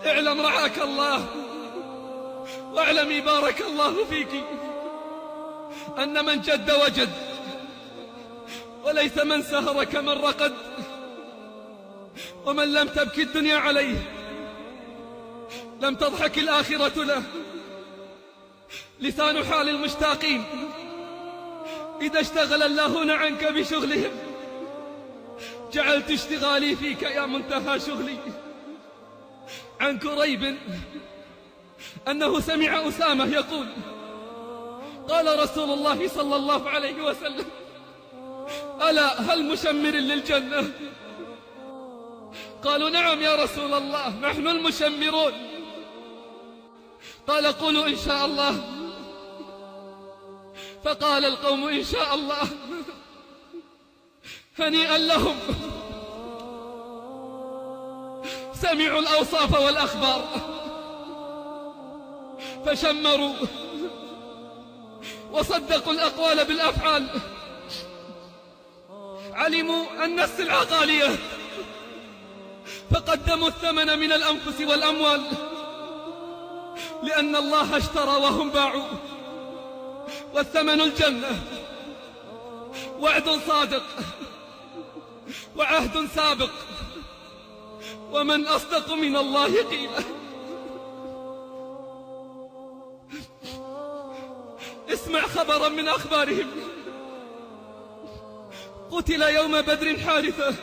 اعلم رعاك الله واعلمي بارك الله فيك أن من جد وجد وليس من سهر كمن رقد، ومن لم تبكي الدنيا عليه لم تضحك الآخرة له. لسان حال المشتاقين إذا اشتغل اللهون عنك بشغلهم، جعلت اشتغالي فيك يا منتهى شغلي. عن كريب أنه سمع أسامة يقول: قال رسول الله صلى الله عليه وسلم: ألا هل مشمر للجنة؟ قالوا: نعم يا رسول الله، نحن المشمرون. قال: قولوا إن شاء الله. فقال القوم: إن شاء الله. هنيئا لهم، سمعوا الأوصاف والأخبار فشمروا وصدقوا الأقوال بالأفعال. علموا أن السلعة غالية فقدموا الثمن من الأنفس والأموال، لأن الله اشترى وهم باعوا. والثمن الجنة، وعد صادق وعهد سابق، ومن أصدق من الله قيلا. اسمع خبرا من أخبارهم: قتل يوم بدر حارثة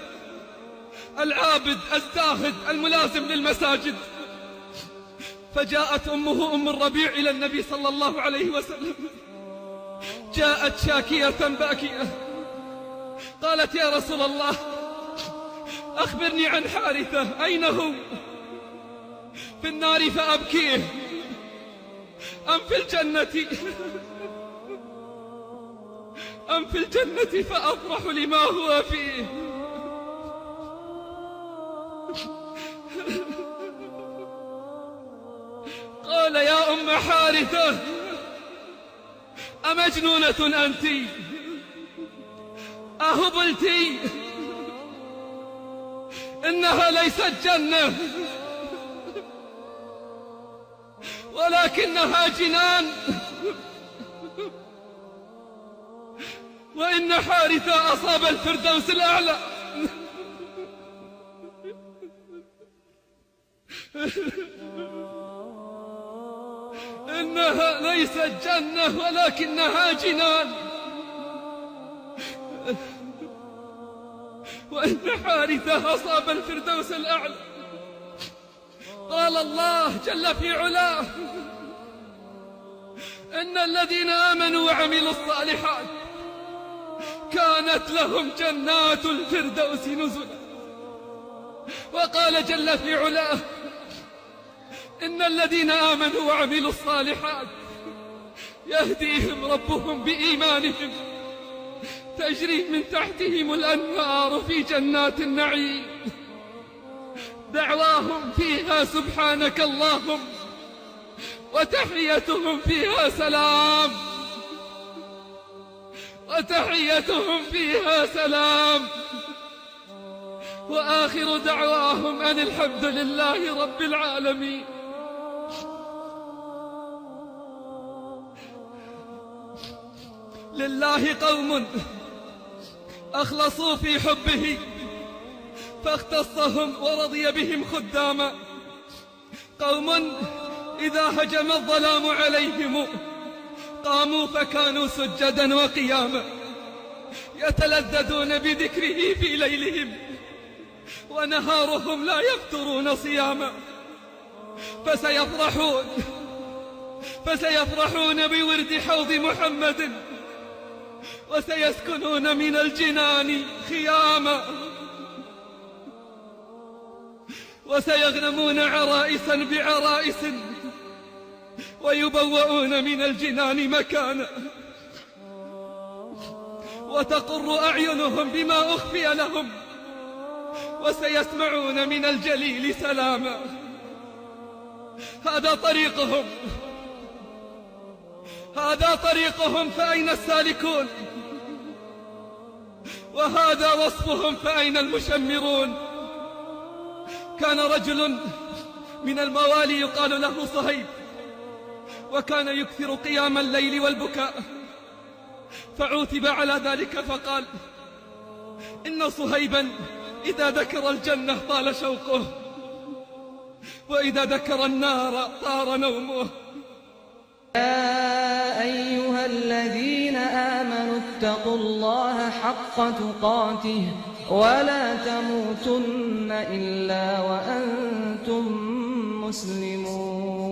العابد الزاهد الملازم للمساجد. فجاءت أمه أم الربيع إلى النبي صلى الله عليه وسلم، جاءت شاكية باكية، قالت: يا رسول الله، أخبرني عن حارثة، أين هو؟ في النار فأبكيه أم في الجنة؟ أم في الجنة فأفرح لما هو فيه؟ قال: يا أم حارثة، أمجنونة أنت؟ أهبلت؟ إنها ليست جنة ولكنها جنان، وإن حارثة أصاب الفردوس الأعلى. إنها ليست جنة ولكنها جنان، وإن حارثة أصاب الفردوس الأعلى. قال الله جل في علاه: إن الذين آمنوا وعملوا الصالحات كانت لهم جنات الفردوس نزلا. وقال جل في علاه: إن الذين آمنوا وعملوا الصالحات يهديهم ربهم بإيمانهم تجري من تحتهم الأنهار في جنات النعيم، دعواهم فيها سبحانك اللهم وتحيتهم فيها سلام، وتحيتهم فيها سلام، وآخر دعواهم أن الحمد لله رب العالمين. لله قوم أخلصوا في حبه فاختصهم ورضي بهم خداما، قوم إذا هجم الظلام عليهم قاموا فكانوا سجدا وقياما، يتلذذون بذكره في ليلهم ونهارهم لا يفترون صياما. فسيفرحون بورد حوض محمد، وسيسكنون من الجنان خياما، وسيغنمون عرائسا بعرائس، ويبوؤون من الجنان مكانا، وتقر أعينهم بما أخفي لهم، وسيسمعون من الجليل سلاما. هذا طريقهم فأين السالكون؟ وهذا وصفهم فأين المشمرون؟ كان رجل من الموالي يقال له صهيب، وكان يكثر قيام الليل والبكاء، فعوتب على ذلك فقال: إن صهيبا إذا ذكر الجنة طال شوقه، وإذا ذكر النار طار نومه. يا أيها الذين آمنوا اتقوا الله حق تقاته ولا تموتن إلا وأنتم مسلمون.